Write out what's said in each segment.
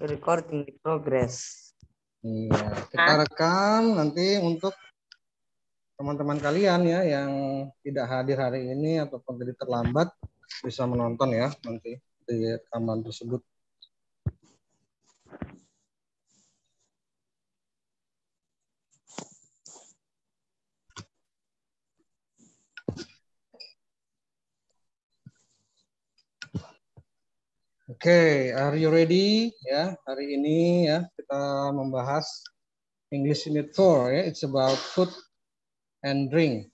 Recording in progress. Iya, kita rekam nanti untuk teman-teman kalian ya yang tidak hadir hari ini ataupun jadi terlambat bisa menonton ya nanti di rekaman tersebut. Oke, are you ready? Ya, hari ini ya kita membahas English Unit 4 ya. It's about food and drink.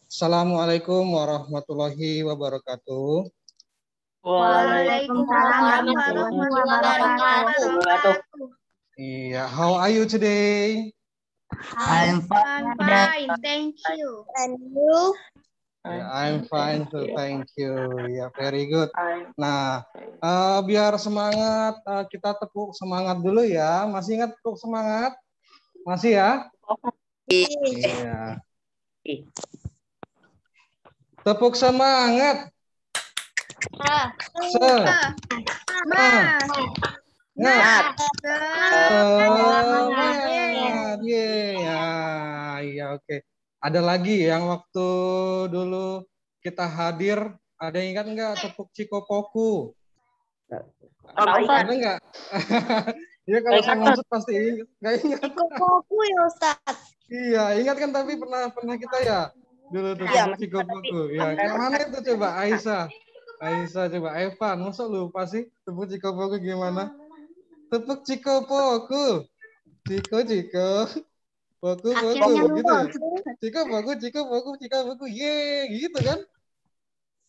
Assalamualaikum warahmatullahi wabarakatuh. Waalaikumsalam warahmatullahi wabarakatuh. Iya, how are you today? I'm fine. Fine, thank you. And you? Yeah, I'm fine too, thank you. Ya, very good. Nah, biar semangat, kita tepuk semangat dulu ya. Masih ingat tepuk semangat? Masih ya? Iya. Tepuk semangat. Semangat. Ya, oke. Ada lagi yang waktu dulu kita hadir, ada yang ingat nggak tepuk cikopoku? Ada nggak? Ya kalau saya maksud pasti ingat. Nggak ingat. Cikopoku ya Ustaz. Iya, ingat kan tapi pernah kita ya dulu tuh tepuk cikopoku. Ya, yang mana itu coba Aisyah? Aisyah coba Evan, masa lupa sih tepuk cikopoku gimana? Tepuk cikopoku. Ciko. Poku, gitu ya. Ciko, ye, gitu kan?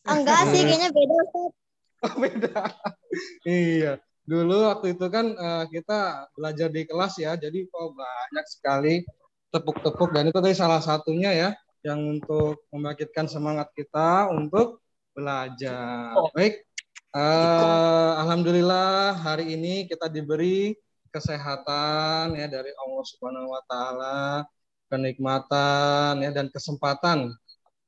Enggak sih, kayaknya beda Ustaz. Oh, beda. Iya. Dulu waktu itu kan kita belajar di kelas ya, jadi banyak sekali tepuk-tepuk dan itu tadi salah satunya ya, yang untuk membangkitkan semangat kita untuk belajar. Baik. Alhamdulillah hari ini kita diberi kesehatan ya dari Allah Subhanahu wa taala, kenikmatan ya dan kesempatan.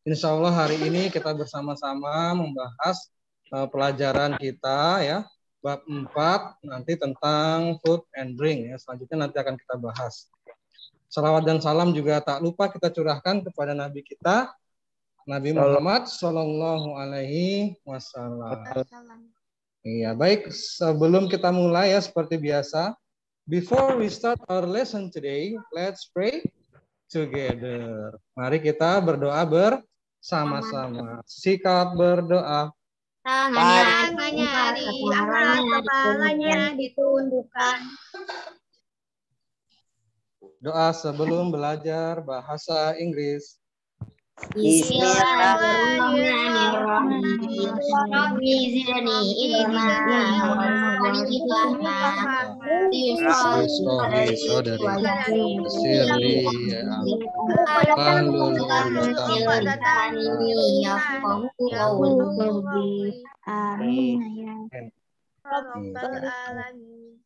Insya Allah hari ini kita bersama-sama membahas pelajaran kita ya bab 4 nanti tentang food and drink ya. Selanjutnya nanti akan kita bahas. Salawat dan salam juga tak lupa kita curahkan kepada Nabi kita Nabi Muhammad Shallallahu Alaihi Wasallam. Iya, baik. Sebelum kita mulai ya seperti biasa, before we start our lesson today, let's pray together. Mari kita berdoa bersama-sama. Sikap berdoa. Tangannya diangkat, kepalanya ditundukkan. Doa sebelum belajar bahasa Inggris.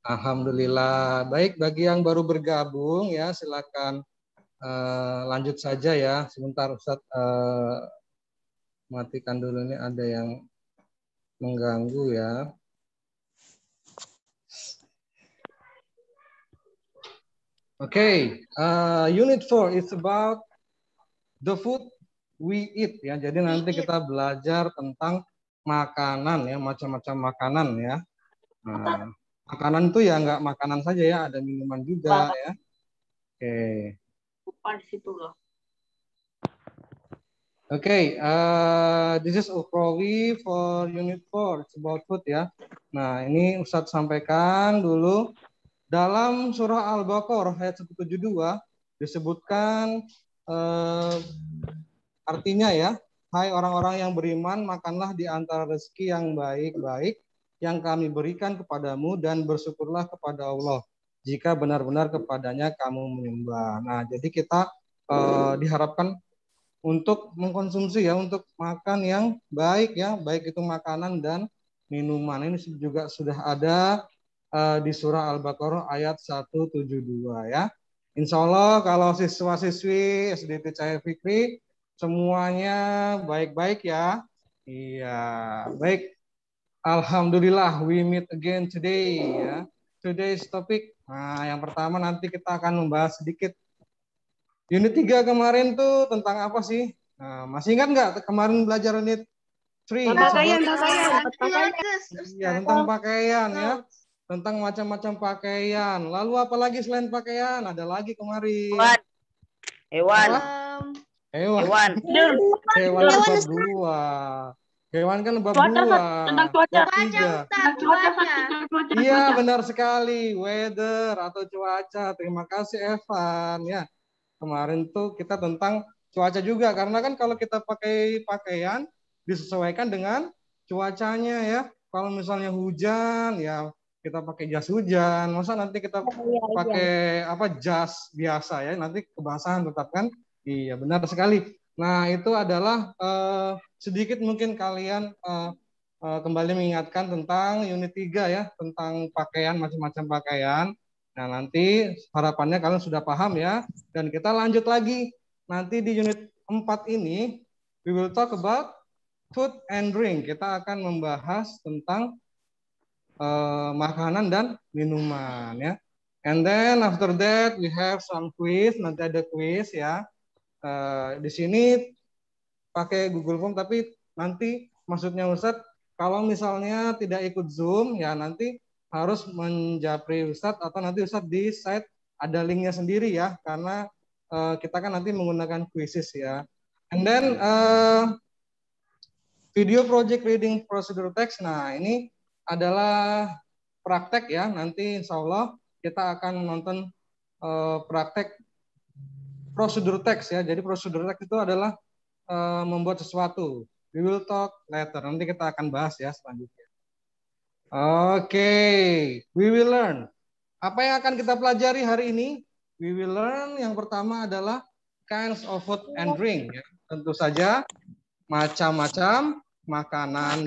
Alhamdulillah. Baik, bagi yang baru bergabung ya silakan lanjut saja ya. Sebentar Ustadz matikan dulu, ini ada yang mengganggu ya. Oke, unit 4 is about the food we eat ya. Jadi nanti kita belajar tentang makanan ya, macam-macam makanan ya. Nah, makanan itu ya nggak makanan saja ya, ada minuman juga ya. Oke. Okay, this is Ukrawi for unit 4, it's about food ya. Nah, ini Ustadz sampaikan dulu dalam surah Al-Baqarah ayat 172 disebutkan artinya ya, hai orang-orang yang beriman, makanlah di antara rezeki yang baik-baik yang kami berikan kepadamu dan bersyukurlah kepada Allah jika benar-benar kepadanya kamu menyembah. Nah, jadi kita diharapkan untuk mengkonsumsi ya, untuk makan yang baik ya, baik itu makanan dan minuman. Ini juga sudah ada di surah Al-Baqarah ayat 172 ya. Insya Allah kalau siswa-siswi SDT Cahaya Fikri semuanya baik-baik ya. Iya, baik. Alhamdulillah, we meet again today ya. Today's topic. Nah, yang pertama nanti kita akan membahas sedikit unit 3 kemarin tuh tentang apa sih? Nah, masih ingat nggak kemarin belajar unit 3? Pakaian. Iya, tentang pakaian ya. Tentang macam-macam pakaian. Lalu apa lagi selain pakaian? Ada lagi kemarin. Hewan. Apa? Hewan. Hewan. Hewan itu bab 2. Hewan kan bab 2. Tentang cuaca. Bab 3. Cuaca. Iya, benar sekali. Weather atau cuaca. Terima kasih Evan ya. Kemarin tuh kita tentang cuaca juga karena kan kalau kita pakai pakaian disesuaikan dengan cuacanya ya. Kalau misalnya hujan ya kita pakai jas hujan. Masa nanti kita pakai apa jas biasa ya, nanti kebasahan tetap kan? Iya, benar sekali. Nah, itu adalah sedikit mungkin kalian kembali mengingatkan tentang unit 3 ya, tentang pakaian, macam-macam pakaian. Nah, nanti harapannya kalian sudah paham ya. Dan kita lanjut lagi. Nanti di unit 4 ini, we will talk about food and drink. Kita akan membahas tentang makanan dan minuman ya. And then after that, we have some quiz. Nanti ada quiz ya. Di sini pakai Google Form, tapi nanti maksudnya Ustadz, kalau misalnya tidak ikut Zoom, ya nanti harus menjapri Ustadz atau nanti Ustadz di site ada linknya sendiri ya, karena kita kan nanti menggunakan quizzes ya. And then video project reading procedure text. Nah ini adalah praktek ya. Nanti insya Allah kita akan nonton praktek prosedur teks ya. Jadi prosedur teks itu adalah membuat sesuatu. We will talk later. Nanti kita akan bahas ya selanjutnya. Oke, we will learn. Apa yang akan kita pelajari hari ini? We will learn yang pertama adalah kinds of food and drink. Ya. Tentu saja macam-macam makanan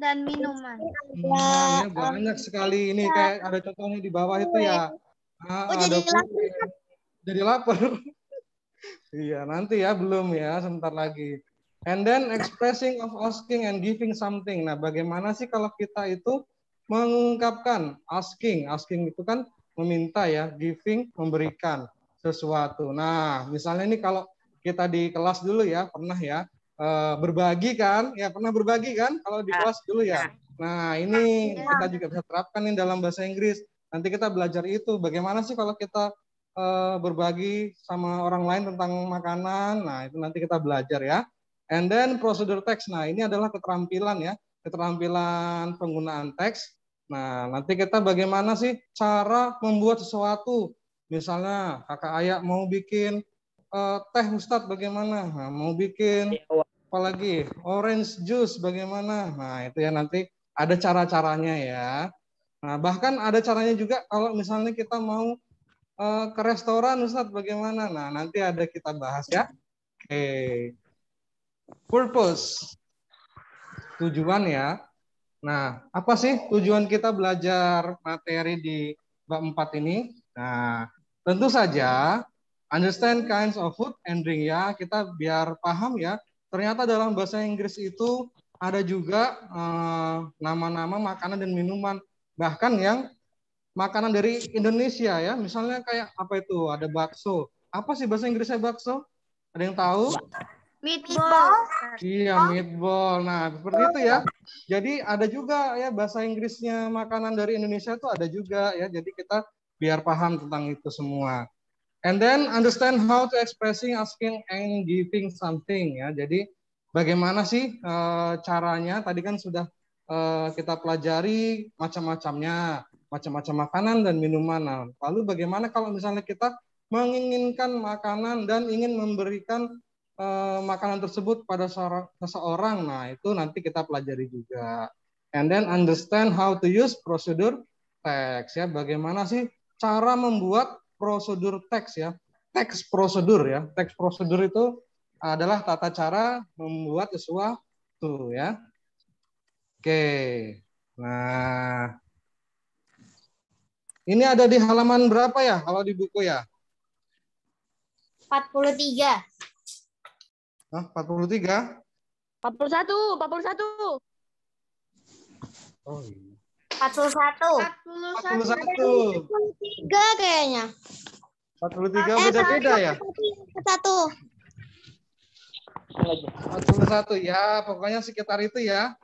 dan minuman. Ya, banyak sekali ini kayak ada contohnya di bawah itu ya. Ada jadi lapar. Iya, nanti ya, belum ya, sebentar lagi. And then expressing of asking and giving something. Nah, bagaimana sih kalau kita itu mengungkapkan asking? Asking itu kan meminta ya, giving memberikan sesuatu. Nah, misalnya ini kalau kita di kelas dulu ya, pernah ya berbagi kan? Ya, pernah berbagi kan kalau di kelas dulu ya. Nah, ini kita juga bisa terapkan nih dalam bahasa Inggris. Nanti kita belajar itu. Bagaimana sih kalau kita berbagi sama orang lain tentang makanan. Nah, itu nanti kita belajar ya. And then procedure text. Nah, ini adalah keterampilan ya, keterampilan penggunaan teks. Nah, nanti kita bagaimana sih cara membuat sesuatu. Misalnya kakak Ayah mau bikin teh Ustadz bagaimana? Nah, mau bikin apalagi orange juice bagaimana? Nah, itu ya nanti ada cara-caranya ya. Nah, bahkan ada caranya juga kalau misalnya kita mau ke restoran Ustadz bagaimana? Nah, nanti ada kita bahas ya. Oke. Purpose. Tujuan ya. Nah, apa sih tujuan kita belajar materi di bab 4 ini? Nah, tentu saja understand kinds of food and drink ya. Kita biar paham ya. Ternyata dalam bahasa Inggris itu ada juga nama-nama makanan dan minuman. Bahkan yang makanan dari Indonesia ya. Misalnya kayak apa itu? Ada bakso. Apa sih bahasa Inggrisnya bakso? Ada yang tahu? Meatball. Iya, meatball. Nah, seperti itu ya. Jadi ada juga ya bahasa Inggrisnya makanan dari Indonesia itu ada juga ya. Jadi kita biar paham tentang itu semua. And then understand how to expressing, asking, and giving something ya. Jadi bagaimana sih caranya? Tadi kan sudah kita pelajari macam-macamnya, macam-macam makanan dan minuman. Nah, lalu bagaimana kalau misalnya kita menginginkan makanan dan ingin memberikan makanan tersebut pada seseorang? Nah, itu nanti kita pelajari juga. And then understand how to use procedure text ya. Bagaimana sih cara membuat prosedur teks ya. Teks prosedur ya. Teks prosedur itu adalah tata cara membuat sesuatu ya. Oke. Nah, ini ada di halaman berapa ya kalau di buku ya? 43. Hah, 43? 41. Oh iya. 41. 41. 3 kayaknya. 43 beda-beda ya? Satu. 41 ya, pokoknya sekitar itu ya.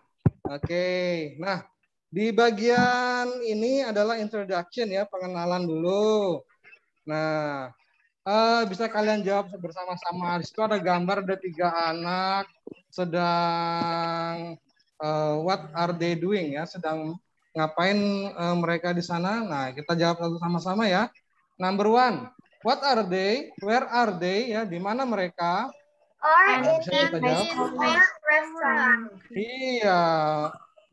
Oke. Nah, di bagian ini adalah introduction ya, pengenalan dulu. Nah, bisa kalian jawab bersama-sama. Di situ ada gambar, ada 3 anak sedang what are they doing ya, sedang ngapain mereka di sana. Nah, kita jawab satu sama-sama ya. Number 1, what are they? Where are they? Ya, di mana mereka? Nah, bisa kita jawab. Iya,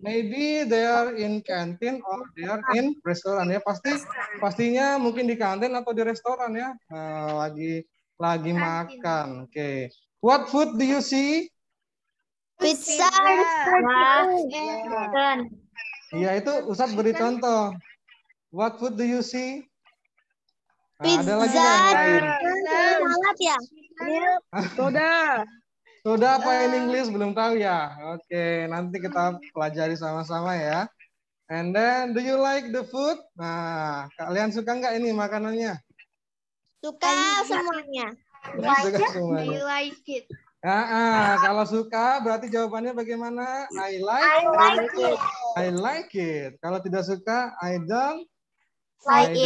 maybe they are in canteen or they are in restoran ya. Pastinya mungkin di kantin atau di restoran ya. Nah, lagi makan. Oke. What food do you see? Pizza. Iya, itu Ustadz beri contoh. What food do you see? Nah, ada lagi nggak yang lain? Salad ya. Sudah apa in English belum tahu ya? Oke, nanti kita pelajari sama-sama ya. And then, do you like the food? Nah, kalian suka nggak ini makanannya? Suka semuanya. Suka semuanya. I like it. Kalau suka berarti jawabannya bagaimana? I like it. I like it. Kalau tidak suka, I don't like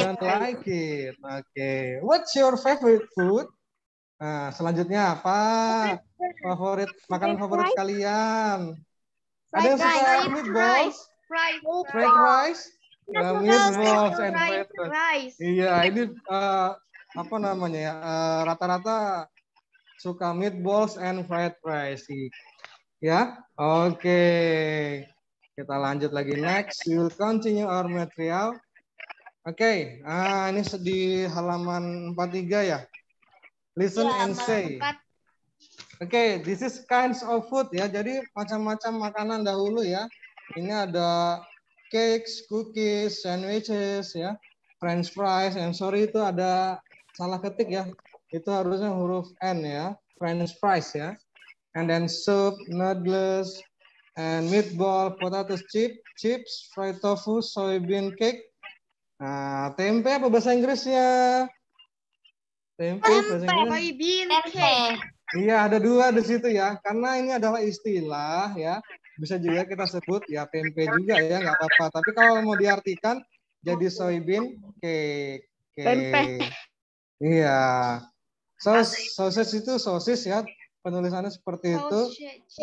it. Oke. What's your favorite food? Nah, selanjutnya apa? Makanan favorit kalian? Ada yang suka meatballs? Fried rice? Ya, meatballs and fried rice. Iya, ini apa namanya ya? Rata-rata suka meatballs and fried rice. Ya, oke. Kita lanjut lagi next. We will continue our material. Oke, ini di halaman 43 ya. Listen and say. Oke, this is kinds of food ya. Jadi macam-macam makanan dahulu ya. Ini ada cakes, cookies, sandwiches ya, French fries. And sorry itu ada salah ketik ya. Itu harusnya huruf N ya, French fries ya. And then soup, noodles, and meatball, potato chips, fried tofu, soybean cake. Nah, tempe apa bahasa Inggrisnya? Tempe bahasa Inggris. Iya, ada 2 di situ ya. Karena ini adalah istilah ya. Bisa juga kita sebut ya tempe juga ya, nggak apa-apa. Tapi kalau mau diartikan jadi soybean cake. Tempe. Iya. Sosis itu sosis ya. Penulisannya seperti itu.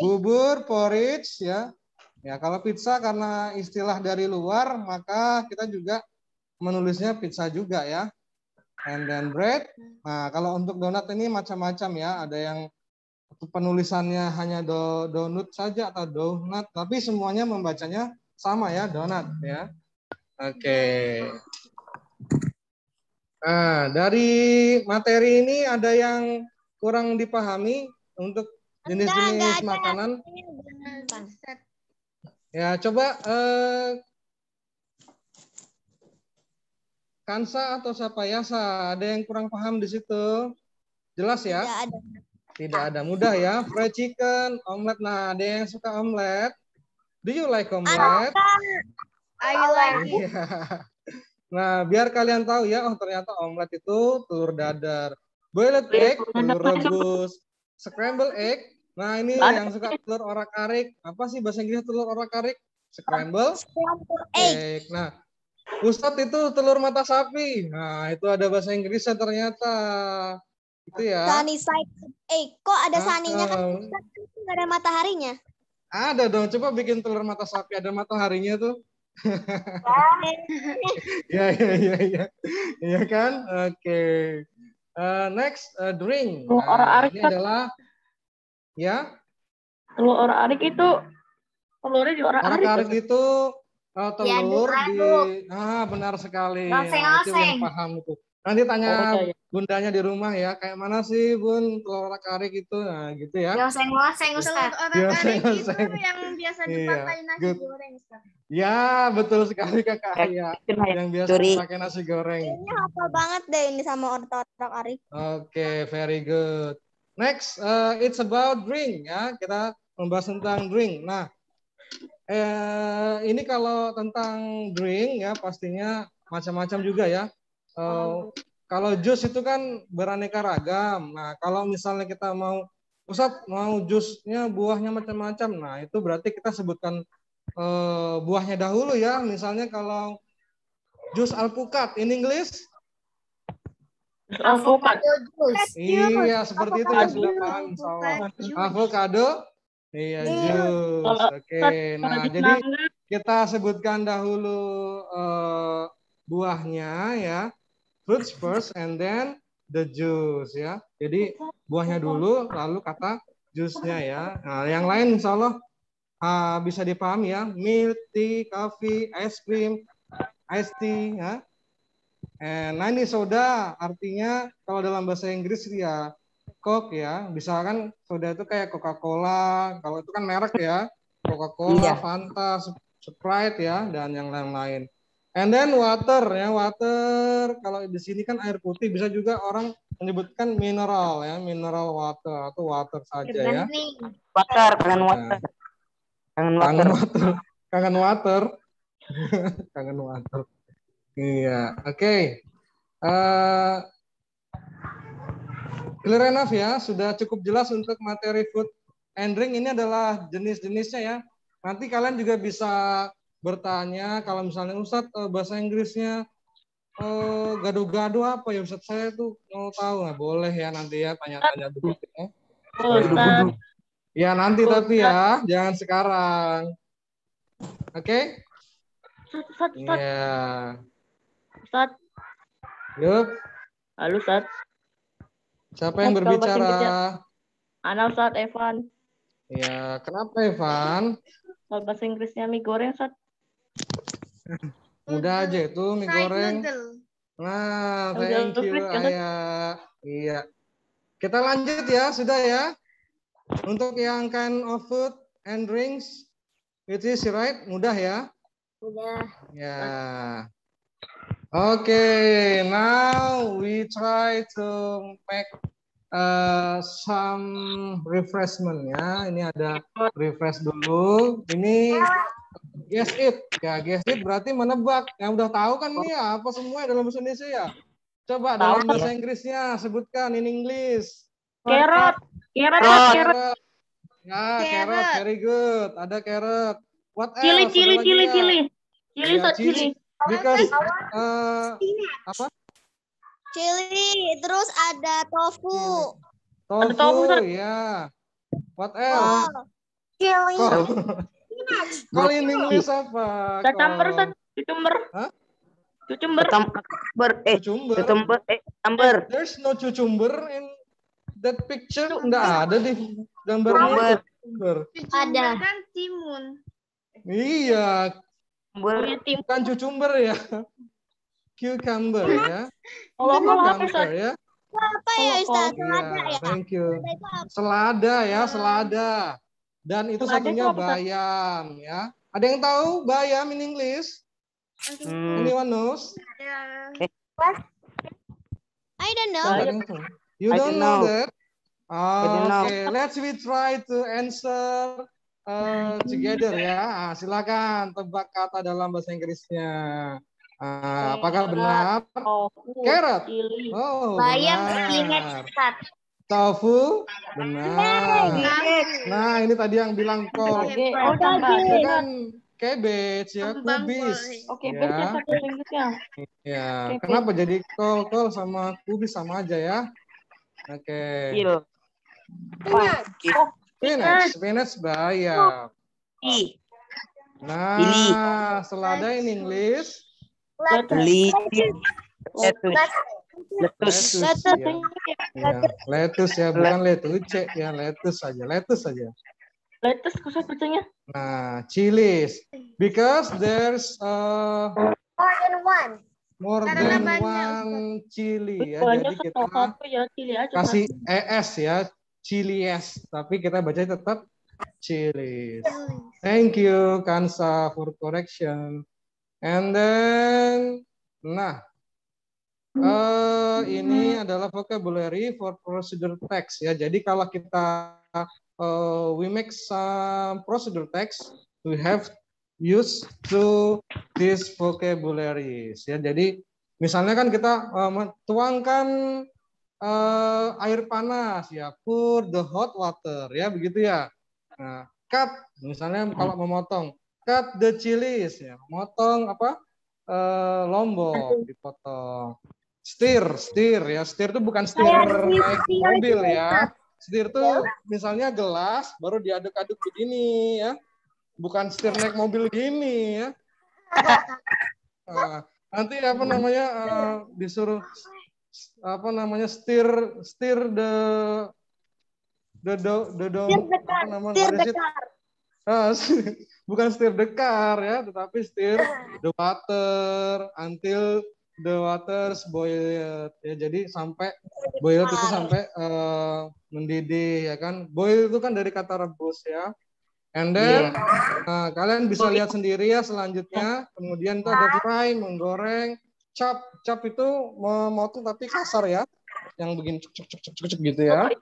Bubur, porridge ya. Ya, kalau pizza karena istilah dari luar, maka kita juga menulisnya pizza juga ya. And then bread. Nah, kalau untuk donat ini macam-macam ya. Ada yang penulisannya hanya donut saja atau donut, tapi semuanya membacanya sama ya, donat ya. Oke. Nah, dari materi ini ada yang kurang dipahami untuk jenis-jenis makanan. Ya, coba Kansa atau siapa ya? Ada yang kurang paham di situ? Jelas ya? Tidak ada. Mudah ya. Fried chicken, omelet. Nah, ada yang suka omelet. Do you like omelet? I like it. Nah, biar kalian tahu ya, oh ternyata omelet itu telur dadar. Boiled egg, telur rebus. Scrambled egg. Nah, ini yang suka telur orak-arik. Apa sih bahasa Inggrisnya telur orak-arik? Scrambled egg. Nah, Ustadz itu telur mata sapi. Nah, itu ada bahasa Inggrisnya ternyata. Itu ya. Sunny side egg. Kok ada saninya kan? Nggak ada mataharinya. Ada dong. Coba bikin telur mata sapi ada mataharinya tuh. Ya. Iya kan? Oke. Next, drink. Nah, ini adalah ya. Telur orak-arik itu telurnya di orak-arik. Orak-arik itu telur di benar sekali. Nah, itu yang paham itu. Nanti tanya bundanya di rumah ya, kayak mana sih Bun telur orak-arik itu? Nah, gitu ya. Oseng-oseng Ustaz. Telur orak-arik itu yang biasa dipakai nasi goreng Ustaz. Ya, betul sekali Kakak ya. Yang biasa dipakai nasi goreng. Ini hafal banget deh ini sama orak-arik. Oke, very good. Next, it's about drink ya. Kita membahas tentang drink. Nah, Ini kalau tentang drink ya pastinya macam-macam juga ya. Kalau jus itu kan beraneka ragam. Nah, kalau misalnya kita mau Ustadz mau jusnya buahnya macam-macam. Nah, itu berarti kita sebutkan buahnya dahulu ya. Misalnya kalau jus alpukat in English. Avocado juice. Iya, seperti itu ya sudah paham insyaallah. Avocado. Iya, jus. Oke. Nah, jadi kita sebutkan dahulu buahnya ya. Fruits first and then the juice ya. Jadi buahnya dulu lalu kata jusnya ya. Nah, yang lain insyaallah bisa dipahami ya. Milk, tea, coffee, ice cream, iced tea ya. Nah ini soda artinya kalau dalam bahasa Inggris ya Coke ya. Misalkan soda itu kayak Coca-Cola, kalau itu kan merek ya. Coca-Cola, Iya. Fanta, Sprite ya dan yang lain-lain. And then water ya, water kalau di sini kan air putih, bisa juga orang menyebutkan mineral ya, mineral water atau water saja ya. Water, kangen water. Kangen water. Kangen water. Kangen water. Kangen water. Iya, oke. Clear enough ya, sudah cukup jelas untuk materi food and drink. Ini adalah jenis-jenisnya ya. Nanti kalian juga bisa bertanya kalau misalnya Ustadz bahasa Inggrisnya gado-gado apa ya Ustadz, saya tuh mau tahu. Nah, boleh ya nanti ya tanya-tanya begitu ya. Ustadz. Ya nanti tapi ya, jangan sekarang. Oke? Ustadz. Iya. Ustadz. Yup. Halo Ustadz. Siapa yang berbicara? Ana Ustadz Evan. Ya, kenapa Evan? Kalau bahasa Inggrisnya mie goreng Ustadz. Mudah aja itu mie goreng. Nah, thank you Ayah. Iya. Kita lanjut ya, sudah ya. Untuk yang kind of food and drinks, it is right, mudah ya. Udah. Ya. Okay, now we try to make some refreshment ya. Ini ada refresh dulu. Ini guess it. Ya, guess it berarti menebak. Yang udah tahu kan ini ya, apa semua dalam bahasa Indonesia ya? Coba dalam bahasa Inggrisnya sebutkan in English. Carrot. Ya, carrot, very good. Ada carrot. What else? Chili. Ya, chili. Because apa? Chili, terus ada tofu. Tofu, ya. What else? Chili. Kalau in English apa? Cucumber, cucumber. Hah? Cucumber. Cucumber. There's no cucumber in that picture. Nggak ada di gambarnya. Cucumber. Ada. Kan timun. Iya, bukan cucumber ya. Cucumber ya. Cucumber ya. Apa ya Ustaz? Selada Iya, ya? thank you. Selada itu apa? Selada ya, selada. Dan itu Selada satunya itu apa, Ustaz? bayam ya. Ada yang tahu bayam in English? Anyone knows? I don't know. You I don't don't know know. that? don't know. Okay, let's we try to answer together ya. Silakan tebak kata dalam bahasa Inggrisnya. Apakah benar? Carrot. Chili. Oh, Bayam benar. ingat Ustaz. Tofu. Benar. Nah, ini tadi yang bilang kol. Itu kan cabbage ya, kubis. Oke, ya. bahasa Inggrisnya. Ya, kenapa jadi kol sama kubis sama aja ya? Oke. Spinach bayam. Nah, selada in English. Lettuce. Lettuce ya, bukan letuce ya, lettuce saja, lettuce saja. Lettuce khusus bacanya. Nah, chilies, because there's more than one chili ya, jadi kita kasih es ya, chilies, tapi kita baca tetap chilies. Thank you Kansa for correction. And then, nah, ini adalah vocabulary for procedure text ya. Jadi kalau kita we make some procedure text, we have used to these vocabularies. Ya, jadi misalnya kan kita tuangkan air panas, ya, pour the hot water, ya, begitu ya. Nah, cut, misalnya kalau memotong, cut the chilies, ya, motong apa? Lombok dipotong. Stir ya, stir itu bukan stir naik mobil ya. Stir itu misalnya gelas baru diaduk-aduk begini ya, bukan stir naik mobil gini ya. Nah, nanti apa namanya disuruh apa namanya stir the apa namanya bukan stir the car ya, tetapi stir the water until the waters boiled ya. Jadi sampai boiled itu sampai mendidih ya kan. Boil itu kan dari kata rebus ya. And then kalian bisa lihat sendiri ya selanjutnya. Kemudian itu ada fry, menggoreng, chop. Chop itu memotong tapi kasar ya. Yang begini cuk gitu ya.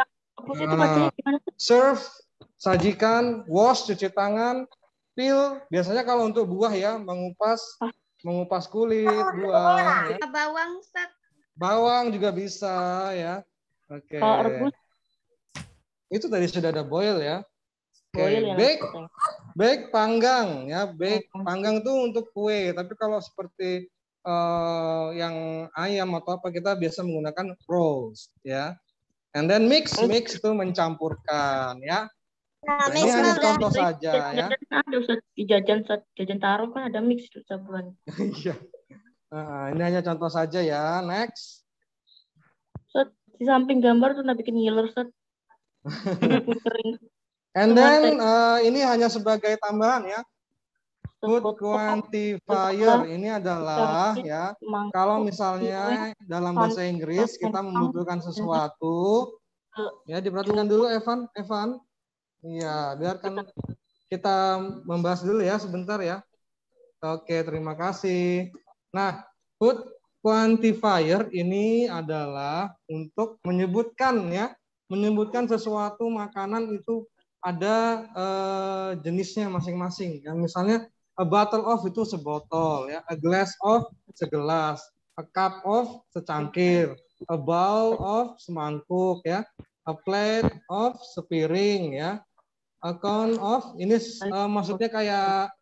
Serve, sajikan, wash, cuci tangan, peel. Biasanya kalau untuk buah ya, mengupas kulit buah. Ya. Bawang, Ustaz. Bawang juga bisa ya. Oke. Itu tadi sudah ada boil ya. Okay. Bake panggang ya, bake panggang itu untuk kue. Tapi kalau seperti yang ayam atau apa kita biasa menggunakan roast ya. And then mix itu mencampurkan ya. Nah, ini hanya contoh saja ya. Ada Ustaz di jajan taruh kan ada mix campuran. Iya. Ini hanya contoh saja ya. Next. Ustaz, di samping gambar tuh bikin ngiler Ustaz. And then ini hanya sebagai tambahan ya. Food quantifier ini adalah ya kalau misalnya dalam bahasa Inggris kita membutuhkan sesuatu ya, diperhatikan dulu Evan. Iya, biarkan kita membahas dulu ya sebentar ya. Oke, terima kasih. Nah, food quantifier ini adalah untuk menyebutkan sesuatu makanan itu ada jenisnya masing-masing. Ya, misalnya a bottle of itu sebotol, ya, a glass of segelas, a cup of secangkir, a bowl of semangkuk, ya, a plate of sepiring, ya, a cone of ini maksudnya kayak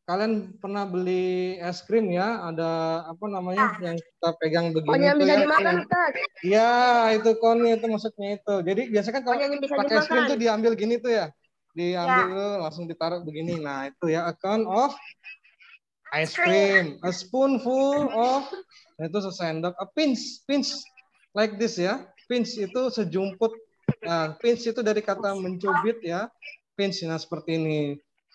kalian pernah beli es krim ya, ada apa namanya yang kita pegang begini yang itu bisa ya. Dimakan, Ustaz. Ya, itu cone itu maksudnya itu. Jadi biasanya kan kalau pakai es krim tuh diambil gini tuh ya. Diambil dulu, langsung ditaruh begini. Nah, itu ya, a cone of ice cream, a spoonful of, nah itu sesendok, a pinch like this ya. Pinch itu sejumput. Nah, pinch itu dari kata mencubit ya. Pinch, nah seperti ini.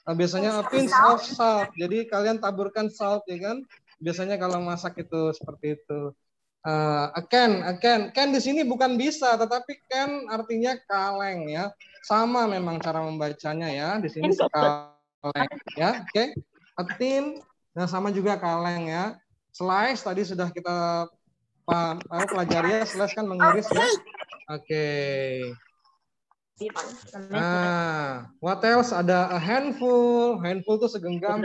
Nah, biasanya a pinch of salt. Jadi kalian taburkan salt ya kan. Biasanya kalau masak itu seperti itu. A can di sini bukan bisa, tetapi can artinya kaleng ya. Sama memang cara membacanya ya. Di sini kaleng ya. Oke. A tin, nah sama juga kaleng ya. Slice tadi sudah kita pelajari ya. Slice kan mengiris ya. Oke. Nah, what else? Ada a handful. Handful itu segenggam.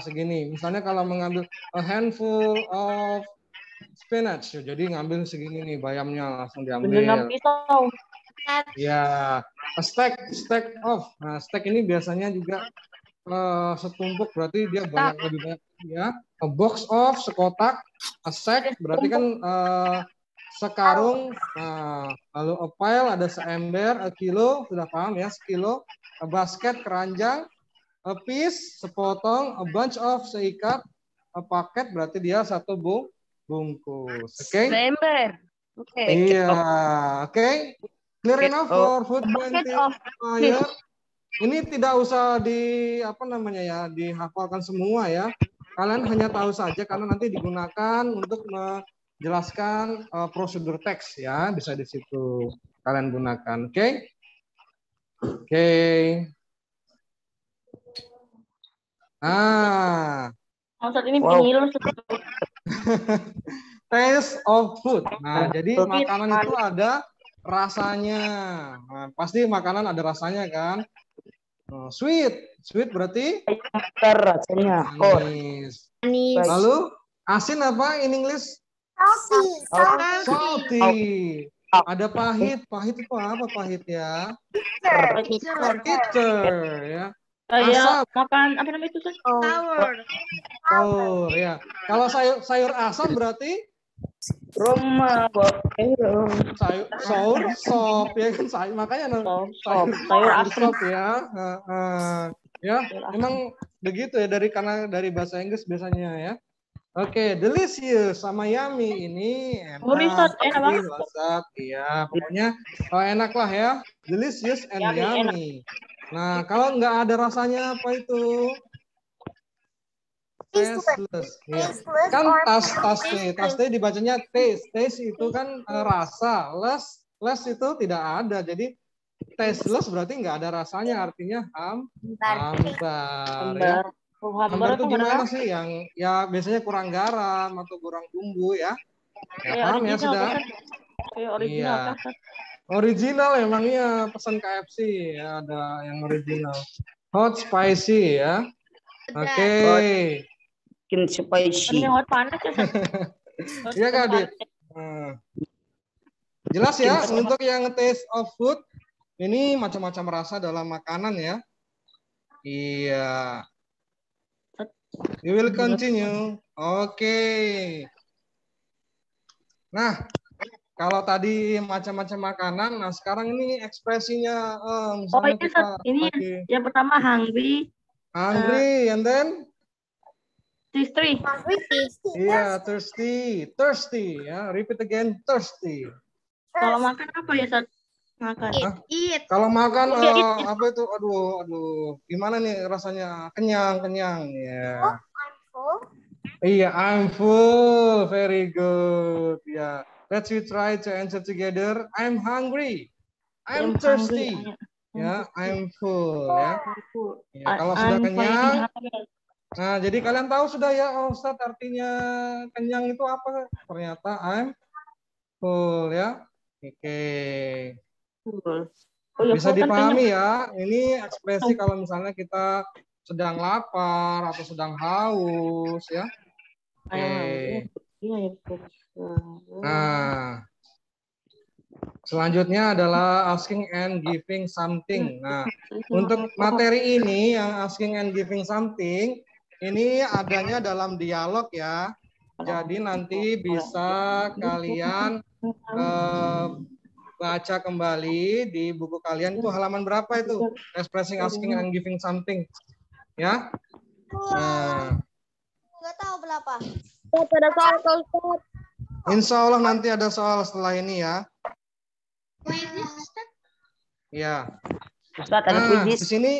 Segini. Misalnya kalau mengambil a handful of spinach, jadi ngambil segini nih bayamnya langsung diambil. Ya, a stack of. Nah, stack ini biasanya juga setumpuk, berarti dia banyak, lebih banyak ya. A box of sekotak, a sack berarti kan sekarung. Nah, lalu a pile ada seember, a kilo sudah paham ya, sekilo. A basket keranjang, a piece sepotong, a bunch of seikat, a paket berarti dia satu bungkus. Oke. Ember. Oke. Iya, oke. Clear enough for food quantifier. Ini tidak usah dihafalkan semua ya. Kalian hanya tahu saja karena nanti digunakan untuk menjelaskan prosedur teks ya, bisa di situ kalian gunakan. Oke. Oke. Saat ini ngiler. Taste of food. Nah, jadi makanan itu ada rasanya. Nah, pasti makanan ada rasanya kan? Oh, sweet. Sweet berarti Master rasanya. Oh, manis. Manis. Lalu asin apa in English? Salty. Ada pahit. Pahit itu apa pahit ya? Bitter ya. Kayak Asam. makan apa namanya itu? Sour. Oh ya. Kalau sayur asam berarti Roma, sayur sop ya kan sayur makanya Sayur asam. sop ya. Ya, memang begitu ya karena dari bahasa Inggris biasanya ya. Oke, delicious sama yummy ini enak, Enak banget. lezat, iya. Pokoknya enak lah ya, delicious and yummy. Nah, kalau nggak ada rasanya apa itu? Tasteless. Ya. Kan taste dibacanya taste. Taste itu kan rasa. Less itu tidak ada. Jadi tasteless berarti nggak ada rasanya. Artinya hambar. Ya. Hambar itu gimana sih? Yang ya biasanya kurang garam atau kurang bumbu ya. Ya paham ya sudah. Iya. Original emangnya pesan KFC ya ada yang original. Hot spicy ya. Oke. Bikin spicy. Hot panas ya. Iya Kak Adit. Jelas ya untuk yang taste of food ini macam-macam rasa dalam makanan ya. Iya. We will continue. Oke. Nah, kalau tadi macam-macam makanan, nah sekarang ini ekspresinya misalnya ini yang pertama hungry. Hungry and then thirsty. Iya, thirsty ya. Repeat again, thirsty. Kalau makan apa ya saat makan? Eat. Kalau makan apa itu? Aduh. Gimana nih rasanya? Kenyang ya. Iya, I'm full. Very good. Ya. Let's try to answer together. I'm hungry. I'm thirsty. Ya, I'm full ya. Ya, kalau sudah kenyang. Nah, jadi kalian tahu sudah ya, Ustadz artinya kenyang itu apa? Ternyata I'm full ya. Oke. Bisa dipahami ya. Ini ekspresi kalau misalnya kita sedang lapar atau sedang haus ya. Oke. Nah, selanjutnya adalah asking and giving something. Nah, untuk materi ini yang asking and giving something ini adanya dalam dialog ya. Jadi nanti bisa kalian baca kembali di buku kalian itu halaman berapa itu? Expressing, asking, and giving something. Ya. Nah. Nggak tahu berapa. Ada soal Ustaz. Insya Allah nanti ada soal setelah ini ya. Ya. Ustaz ada quiz. Di sini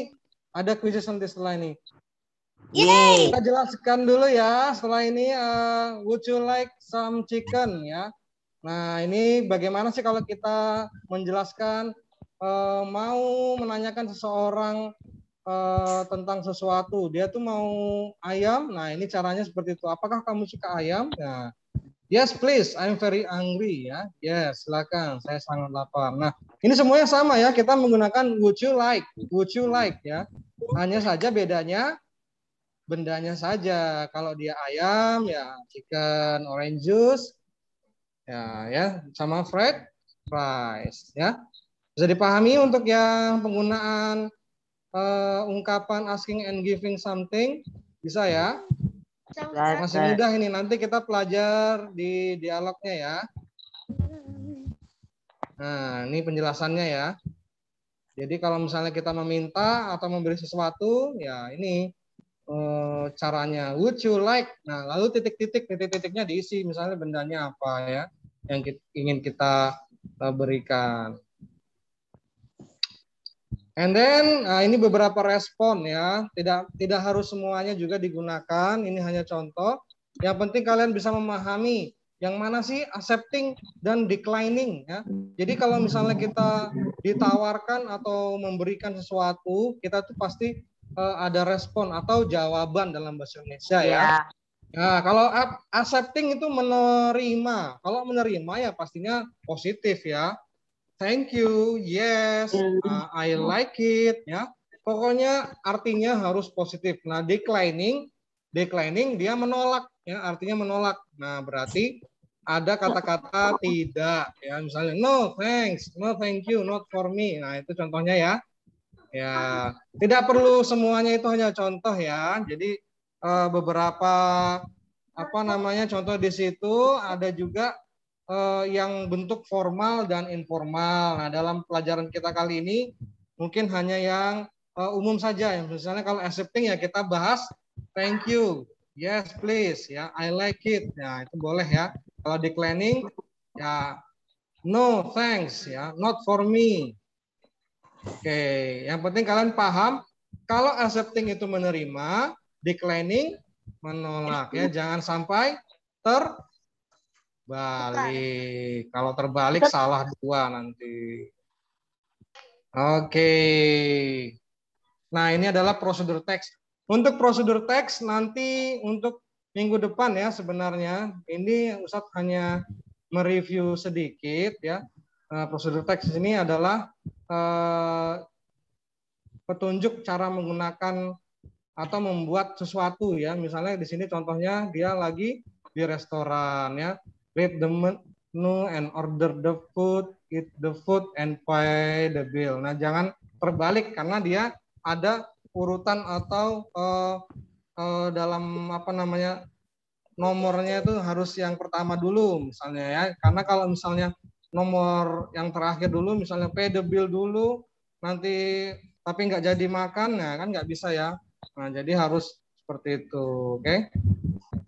ada quiz nanti setelah ini. Yeay. Kita jelaskan dulu ya. Setelah ini, would you like some chicken ya? Nah, ini bagaimana sih kalau kita menjelaskan mau menanyakan seseorang tentang sesuatu, dia tuh mau ayam. Nah, ini caranya seperti itu. Apakah kamu suka ayam? Nah, yes, please. I'm very hungry ya. Yes, silakan. Saya sangat lapar. Nah, ini semuanya sama ya. Kita menggunakan would you like ya. Hanya saja bedanya bendanya saja. Kalau dia ayam ya chicken, orange juice. Ya, sama fried rice ya. Bisa dipahami untuk yang penggunaan ungkapan asking and giving something, bisa ya? Masih mudah ini, nanti kita pelajar di dialognya ya. Nah, ini penjelasannya ya. Jadi kalau misalnya kita meminta atau memberi sesuatu, ya ini caranya. Would you like? Nah, lalu titik-titiknya diisi, misalnya bendanya apa ya yang ingin kita berikan. And then ini beberapa respon ya, tidak harus semuanya juga digunakan. Ini hanya contoh. Yang penting kalian bisa memahami yang mana sih accepting dan declining ya. Jadi kalau misalnya kita ditawarkan atau memberikan sesuatu, kita tuh pasti ada respon atau jawaban dalam bahasa Indonesia ya. Nah, kalau accepting itu menerima. Kalau menerima ya pastinya positif ya. Thank you, yes, I like it, ya. Pokoknya artinya harus positif. Nah, declining dia menolak, ya, artinya menolak. Nah, berarti ada kata-kata tidak, ya, misalnya no thanks, no thank you, not for me. Nah, itu contohnya ya. Ya, tidak perlu semuanya itu hanya contoh ya. Jadi beberapa contoh di situ ada juga yang bentuk formal dan informal. Nah, dalam pelajaran kita kali ini mungkin hanya yang umum saja. Misalnya kalau accepting ya kita bahas thank you, yes please, ya, I like it. Ya, itu boleh ya. Kalau declining ya no thanks, ya, not for me. Oke, yang penting kalian paham kalau accepting itu menerima, declining menolak, ya. Jangan sampai terbalik. Kalau terbalik salah dua nanti. Oke. Nah, ini adalah prosedur teks. Untuk prosedur teks nanti untuk minggu depan ya sebenarnya. Ini Ustadz hanya mereview sedikit ya. Prosedur teks ini adalah petunjuk cara menggunakan atau membuat sesuatu ya. Misalnya di sini contohnya dia lagi di restoran ya. Read the menu and order the food, eat the food and pay the bill. Nah, jangan terbalik karena dia ada urutan atau dalam nomornya itu harus yang pertama dulu misalnya ya. Karena kalau misalnya nomor yang terakhir dulu misalnya pay the bill dulu nanti tapi nggak jadi makan, nah kan nggak bisa ya. Nah, jadi harus seperti itu, oke?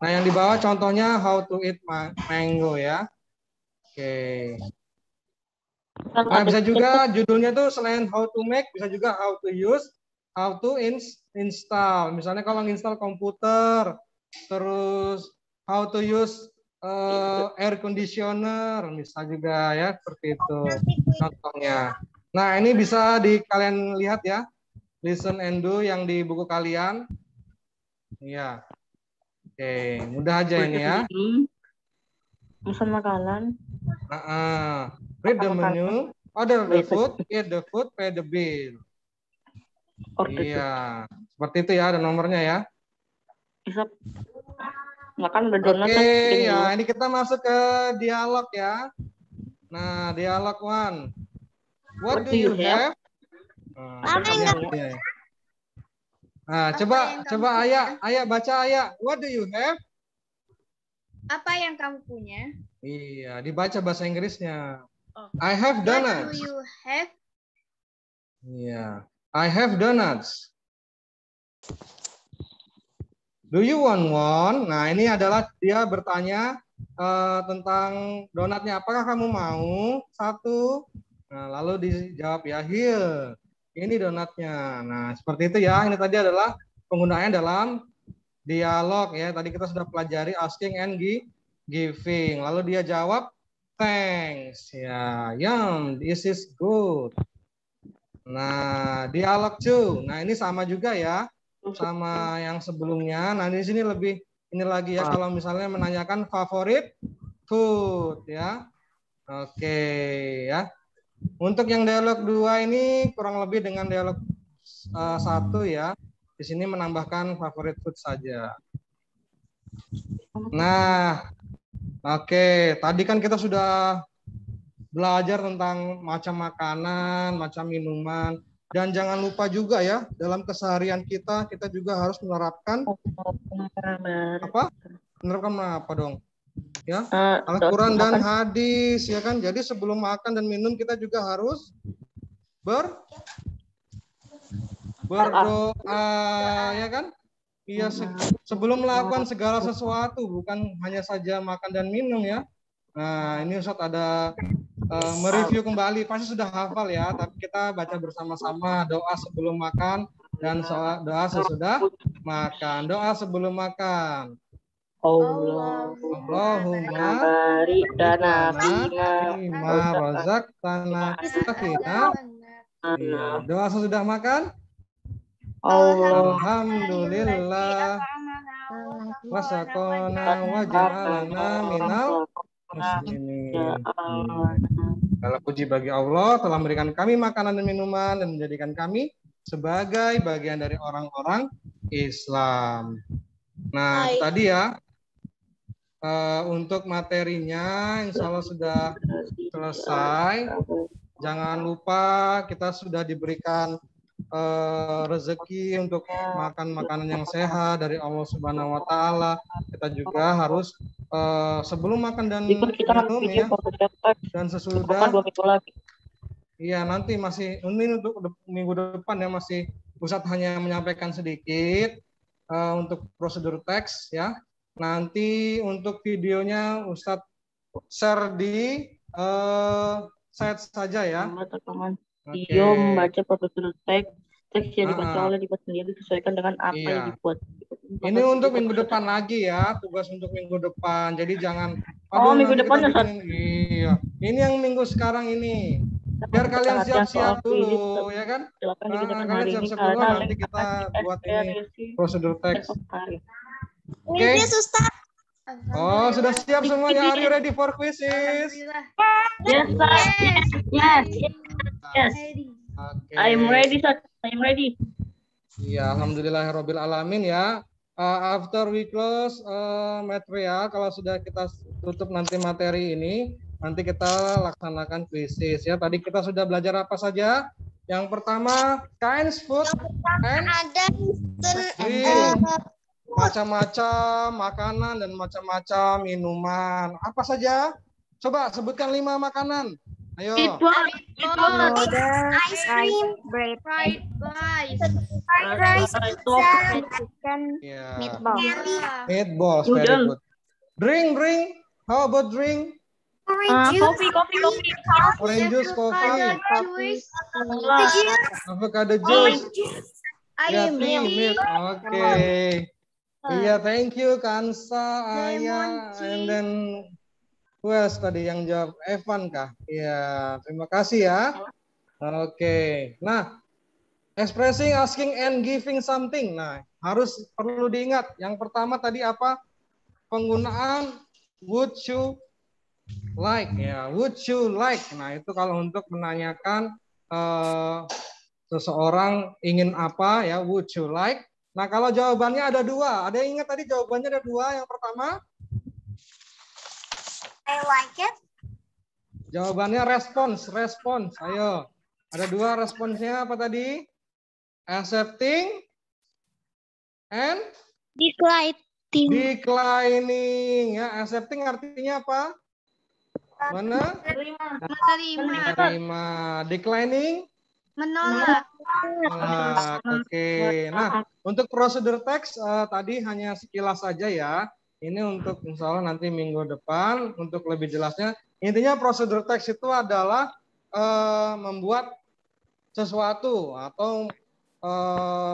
Nah, yang di bawah contohnya how to eat mango ya. Oke. Nah, bisa juga judulnya tuh selain how to make, bisa juga how to use, how to install. Misalnya kalau install komputer, terus how to use air conditioner, bisa juga ya, seperti itu contohnya. Nah, ini bisa kalian lihat ya, listen and do yang di buku kalian. Iya. Oke, mudah aja ini ya. Pesan makanan. Read the menu, order the food, eat the food, pay the bill. Iya, seperti itu ya, ada nomornya ya. Bisa. Makan udah donat. Oke, ya ini kita masuk ke dialog ya. Nah, dialog 1. What do you have? Nah, coba Ayah baca Ayah. What do you have? Apa yang kamu punya? Iya, dibaca bahasa Inggrisnya. I have donuts. What do you have? Iya, I have donuts. Do you want one? Nah, ini adalah dia bertanya tentang donatnya. Apakah kamu mau? 1. Nah, lalu dijawab ya, here. Ini donatnya. Nah, seperti itu ya. Ini tadi adalah penggunaannya dalam dialog ya. Tadi kita sudah pelajari asking and giving. Lalu dia jawab, thanks. Ya, yum, this is good. Nah, dialog 2. Nah, ini sama juga ya. Sama yang sebelumnya. Nah, di sini lebih ini lagi ya. Kalau misalnya menanyakan favorit food ya. Oke ya. Untuk yang dialog 2 ini kurang lebih dengan dialog 1 ya. Di sini menambahkan favorit food saja. Nah, oke. Tadi kan kita sudah belajar tentang macam makanan, macam minuman. Dan jangan lupa juga ya, dalam keseharian kita juga harus menerapkan apa? Menerapkan apa dong? Ya, Al-Quran dan hadis ya kan. Jadi sebelum makan dan minum kita juga harus berdoa ya kan. Iya, sebelum melakukan segala sesuatu, bukan hanya saja makan dan minum ya. Nah, ini Ustadz ada mereview kembali, pasti sudah hafal ya, tapi kita baca bersama-sama doa sebelum makan dan doa sesudah makan. Doa sebelum makan. Allahumma barik lana fima razaqtana kafina. Doa sesudah makan. Alhamdulillah wasaqona wa ja'alana minal muslimin. Segala puji bagi Allah telah memberikan kami makanan dan minuman dan menjadikan kami sebagai bagian dari orang-orang Islam. Nah, itu tadi ya. Untuk materinya insya Allah sudah selesai. Jangan lupa kita sudah diberikan rezeki untuk makan makanan yang sehat dari Allah Subhanahu wa Ta'ala. Kita juga harus sebelum makan dan minum ya, dan sesudah. Iya, nanti masih ini untuk minggu depan ya, masih Ustadz hanya menyampaikan sedikit untuk prosedur teks ya. Nanti untuk videonya Ustadz share di chat saja ya. Video membaca prosedur teks yang dibaca oleh dibuat sendiri disesuaikan dengan apa yang dibuat. Ini untuk minggu depan lagi ya, tugas untuk minggu depan. Jadi jangan. Minggu depan ya. Iya. Ini yang minggu sekarang ini. Biar kalian siap-siap dulu, ya kan? Kalian siap-siap dulu, nanti kita buat ini prosedur teks. Oke. Oh, sudah siap semuanya? Are you ready for quizzes? Yes. Okay. I'm ready, sir. I'm ready. Ya, alhamdulillahirabbil alamin ya. After we close material, kalau sudah kita tutup nanti materi ini, nanti kita laksanakan quizzes ya. Tadi kita sudah belajar apa saja? Yang pertama, kinds food and macam-macam makanan dan macam-macam minuman. Apa saja? Coba sebutkan 5 makanan. Ayo. Ice cream, bread, Fried rice. rice, pizza, chicken, Yeah. meatball. Meatballs, very good. Drink. How about drink? Orange juice, Coffee. Orange juice, coffee, Juice. avocado juice. Ya, Ayam milk. Oke. Iya, thank you Kansa, Ayah, and then who else tadi yang jawab? Evan kah? Iya, terima kasih ya. Oke. Nah, expressing, asking, and giving something. Nah, perlu diingat. Yang pertama tadi apa? Penggunaan would you like ya, would you like. Nah, itu kalau untuk menanyakan seseorang ingin apa ya, would you like. Nah, kalau jawabannya ada 2. Ada yang ingat tadi jawabannya ada 2. Yang pertama, I like it. jawabannya respons. Ayo. Ada 2 responsnya apa tadi? Accepting and declining ya. Accepting artinya apa? Mana? Menerima. Declining? Menolak. Oke. Nah, untuk prosedur teks tadi hanya sekilas saja ya. Ini untuk insya Allah nanti minggu depan untuk lebih jelasnya. Intinya prosedur teks itu adalah membuat sesuatu atau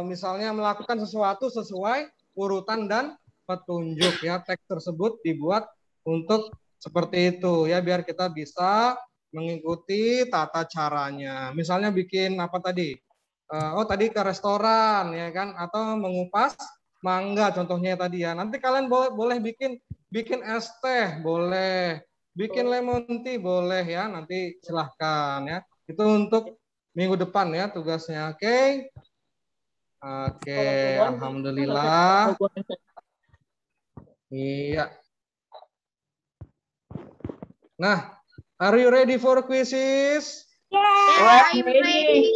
misalnya melakukan sesuatu sesuai urutan dan petunjuk ya. Teks tersebut dibuat untuk seperti itu ya, biar kita bisa mengikuti tata caranya. Misalnya bikin apa tadi? Tadi ke restoran ya kan, atau mengupas mangga contohnya tadi ya. Nanti kalian boleh bikin es teh, boleh bikin lemon tea, boleh ya. Nanti silahkan ya. Itu untuk minggu depan ya tugasnya. Oke. Alhamdulillah. Iya. Nah, are you ready for quizzes? I'm ready.